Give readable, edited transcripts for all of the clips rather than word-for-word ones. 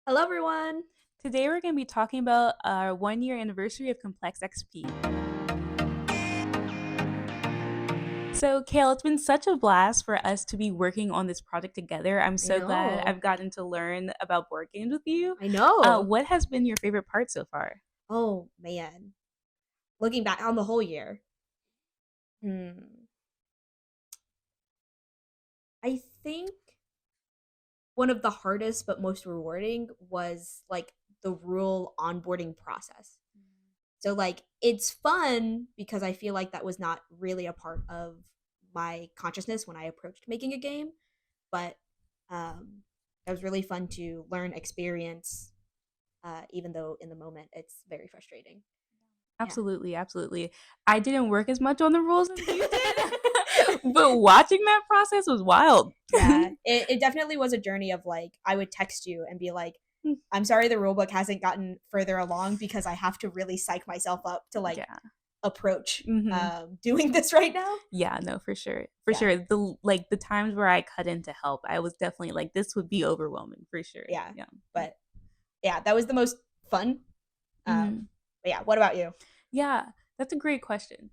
Hello, everyone. Today we're going to be talking about our 1 year anniversary of Complex XP. So, Cael, it's been such a blast for us to be working on this project together. I'm I so glad know. I've gotten to learn about board games with you. I know. What has been your favorite part so far? Oh, man. Looking back on the whole year, hmm, I think one of the hardest but most rewarding was like the rule onboarding process. So, like, it's fun because I feel like that was not really a part of my consciousness when I approached making a game, but it was really fun to learn, experience, even though in the moment it's very frustrating. Yeah. Absolutely, absolutely. I didn't work as much on the rules as you did, but watching that process was wild. Yeah, it definitely was a journey of like I would text you and be like, I'm sorry the rulebook hasn't gotten further along because I have to really psych myself up to like Yeah. approach hmm doing this right now. Yeah, no, for sure. For Yeah, sure. The times where I cut in to help, I was definitely like this would be overwhelming for sure. yeah. Yeah. But yeah, that was the most fun. hmm But yeah, what about you? Yeah, that's a great question.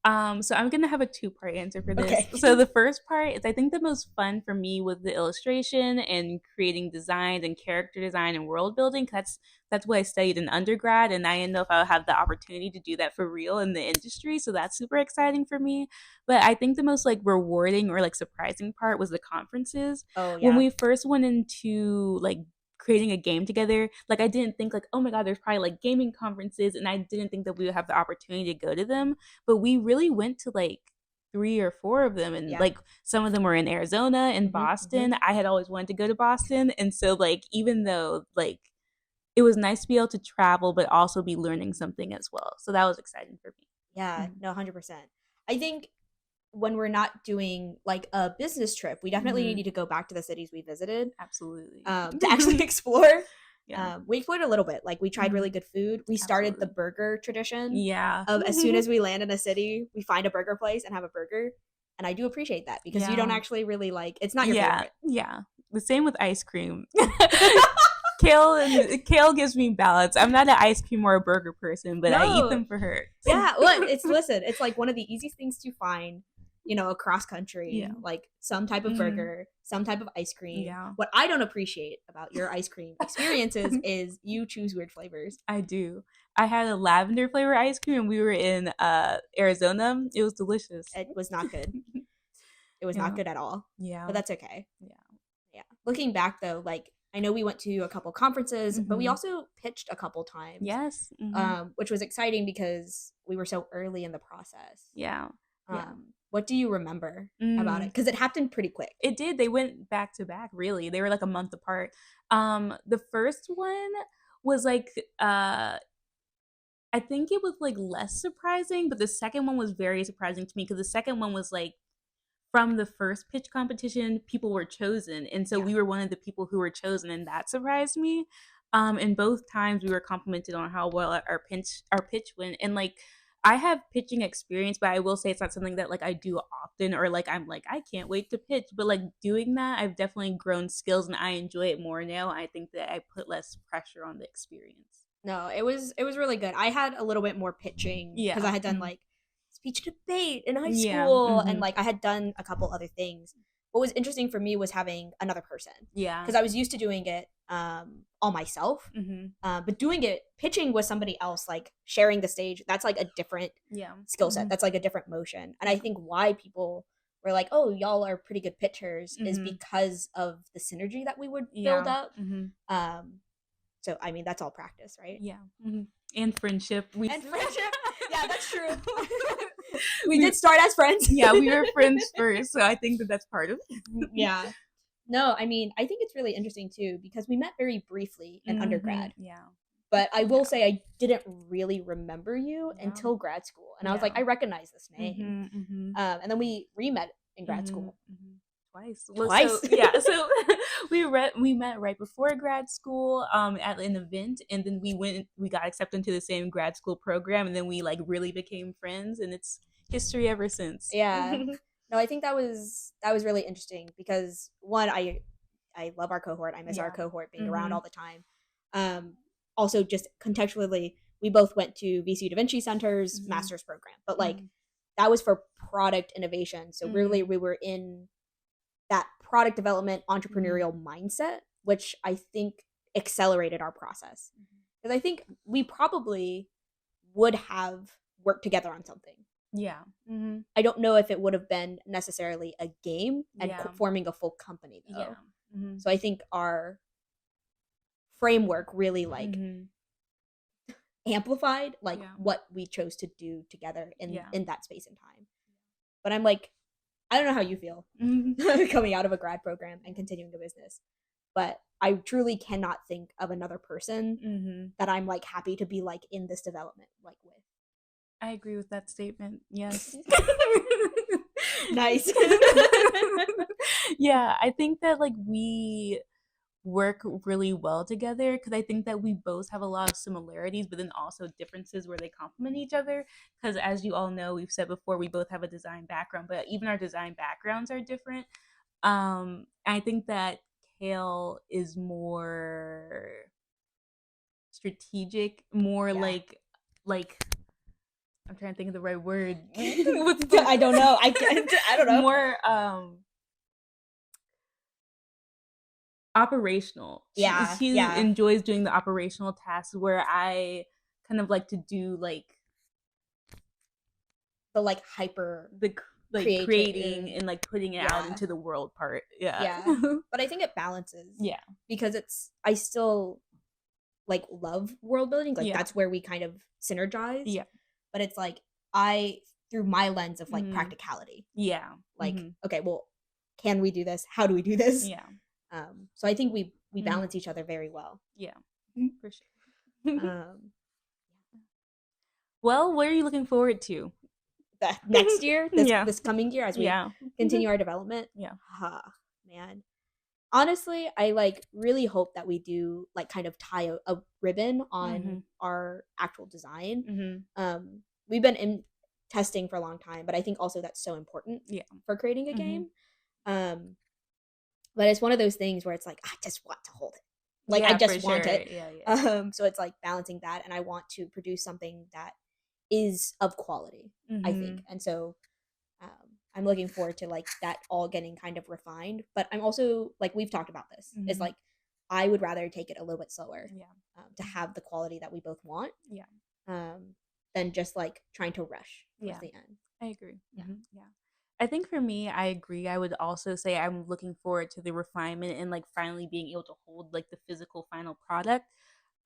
So I'm gonna have a two-part answer for this. Okay. So the first part is I think the most fun for me was the illustration and creating designs and character design and world building. That's what I studied in undergrad, and I didn't know if I would have the opportunity to do that for real in the industry. So that's super exciting for me. But I think the most like rewarding or like surprising part was the conferences. Oh When yeah. we first went into like creating a game together, like I didn't think like, oh my god, there's probably like gaming conferences, and I didn't think that we would have the opportunity to go to them, but we really went to like 3 or 4 of them, and Yeah. like some of them were in Arizona and Hmm. Boston. I had always wanted to go to Boston, and so like even though like it was nice to be able to travel but also be learning something as well, so that was exciting for me. Yeah, no, 100%. I think when we're not doing like a business trip, we definitely Mm-hmm. need to go back to the cities we visited Absolutely. to actually explore. Yeah. We explored a little bit. Like we tried Mm-hmm. really good food. We started the Absolutely. burger tradition Yeah. of as soon as we land in a city, we find a burger place and have a burger. And I do appreciate that because you don't Yeah. actually really like it's not your Yeah, favorite. yeah. The same with ice cream. Kale gives me balance. I'm not an ice cream or a burger person, but I eat No. them for her. Yeah, well, it's listen, it's like one of the easiest things to find, across Yeah. country, like some type of hmm burger, some type of ice cream. Yeah. What I don't appreciate about your ice cream experiences is you choose weird flavors. I do. I had a lavender flavor ice cream and we were in Arizona. It was delicious. It was not good. It was not Yeah. good at all. Yeah. But that's okay. Yeah. Yeah. Looking back though, like I know we went to a couple conferences, but we hmm also pitched a couple times, Yes. which was exciting because we were so early in the process. Yeah. Yeah. What do you remember about it? Mm. Because it happened pretty quick. It did. They went back to back, really. They were like a month apart. The first one was like I think it was like less surprising, but the second one was very surprising to me because the second one was like from the first pitch competition, people were chosen, and so Yeah. we were one of the people who were chosen, and that surprised me. And both times we were complimented on how well our pitch went, and like I have pitching experience, but I will say it's not something that like I do often, or like I'm like I can't wait to pitch. But like doing that, I've definitely grown skills, and I enjoy it more now. I think that I put less pressure on the experience. No, it was really good. I had a little bit more pitching because I Yeah. had done like speech debate in high Yeah. school and like I had done a couple other things. What was interesting for me was having another person Yeah. because I was used to doing it all myself. hmm But doing it pitching with somebody else, like sharing the stage, that's like a different Yeah. skill set. That's like a different motion. And I Yeah. think why people were like, "Oh, y'all are pretty good pitchers," is hmm because of the synergy that we would build Yeah. up. hmm Um, so I mean, that's all practice, right? Yeah. And friendship. And friendship. Yeah, that's true. We we did start as friends. yeah, we were friends first, so I think that that's part of it. Yeah. No, I mean, I think it's really interesting too because we met very briefly in undergrad. Yeah. But I will Yeah. say I didn't really remember you Yeah. until grad school. And I was like, Yeah. I recognize this name. Mhm. And then we re-met in grad Mhm. school. Mhm. Twice. Well, so Twice. yeah, so we met right before grad school at an event, and then we got accepted into the same grad school program, and then we like really became friends, and it's history ever since. Yeah. No, I think that was really interesting because one, I love our cohort. I miss our Yeah. cohort being around Mhm. all the time. Also, just contextually, we both went to VCU Da Vinci Center's Mhm. master's program, but like Mhm. that was for product innovation. So really, Mhm. we were in that product development Mhm. entrepreneurial mindset, which I think accelerated our process. Because I think we probably would have worked together on something. Yeah. Mhm. I don't know if it would have been necessarily a game and Yeah. forming a full company Yeah. though. Mhm. So I think our framework really like Mhm. amplified like Yeah. what we chose to do together Yeah. in that space and time. But I'm like, I don't know how you feel Mhm. coming out of a grad program and continuing a business, but I truly cannot think of another person Mhm. that I'm like happy to be like in this development like with. I agree with that statement. Yes. Nice. Yeah, I think that like we work really well together because I think that we both have a lot of similarities, but then also differences where they complement each other. Because as you all know, we've said before, we both have a design background, but even our design backgrounds are different. I think that Cael is more strategic, more Yeah. like I'm trying to think of the right word. What's the I don't know. I can't. I don't know. more operational. Yeah, She yeah. enjoys doing the operational tasks where I kind of like to do like The like hyper the like creating creative. and like putting it out Yeah, into the world part. Yeah. yeah. But I think it balances Yeah. because it's I still like love world building. Like Yeah. that's where we kind of synergize. Yeah. But it's like I through my lens of like Mhm. practicality. Yeah. Like, Mhm. okay, well, can we do this? How do we do this? Yeah. So I think we Mhm. balance each other very well. Yeah. Mhm. For sure. Um, Well, what are you looking forward to? the next year, this Yeah. this coming year, as we Yeah. continue our development, Yeah. man, honestly, I like really hope that we do like kind of tie a ribbon on Mhm. our actual design. Mhm. We've been in testing for a long time, but I think also that's so important Yeah. for creating a Mhm. game. Um, but it's one of those things where it's like I just want to hold it, like I Yeah, for just want sure. it. Yeah, yeah. So it's like balancing that, and I want to produce something that is of quality. I think, Mhm. and so um, I'm looking forward to like that all getting kind of refined. But I'm also like we've talked about this. Is Mhm. like I would rather take it a little bit slower Yeah. to have the quality that we both want Yeah. um, than just like trying to rush towards Yeah. the end. I agree. Yeah. Yeah. I think for me, I agree. I would also say I'm looking forward to the refinement and like finally being able to hold like the physical final product.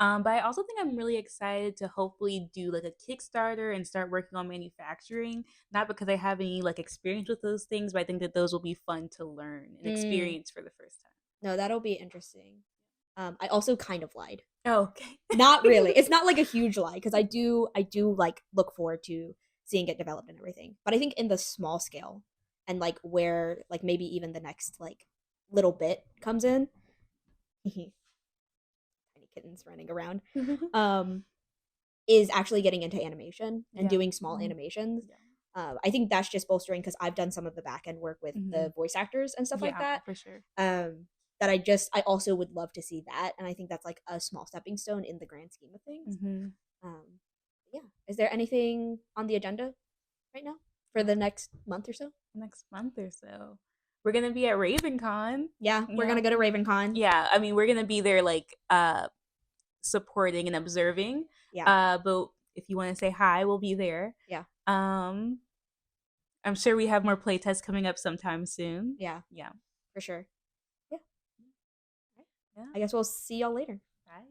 But I also think I'm really excited to hopefully do like a Kickstarter and start working on manufacturing. Not because I have any like experience with those things, but I think that those will be fun to learn and Mm, experience for the first time. no, that'll be interesting. I also kind of lied. Oh, okay. Not really. It's not like a huge lie because I do like look forward to seeing it developed and everything. But I think in the small scale and like where like maybe even the next like little bit comes in, tiny kittens running around, um, is actually getting into animation and Yeah. doing small Mhm. animations. Yeah. I think that's just bolstering because I've done some of the back end work with Mhm. the voice actors and stuff like Yeah, that. for sure. Um, that I also would love to see that, and I think that's like a small stepping stone in the grand scheme of things. Mhm. Um, yeah. Is there anything on the agenda right now for the next month or so? Next month or so. We're gonna be at RavenCon. Yeah, we're Yeah. gonna go to RavenCon. Yeah. I mean, we're gonna be there like supporting and observing. Yeah, But if you want to say hi, we'll be there. yeah, Um, I'm sure we have more playtests coming up sometime soon. yeah, Yeah. for sure. Yeah. Yeah. I guess we'll see y'all later. Bye.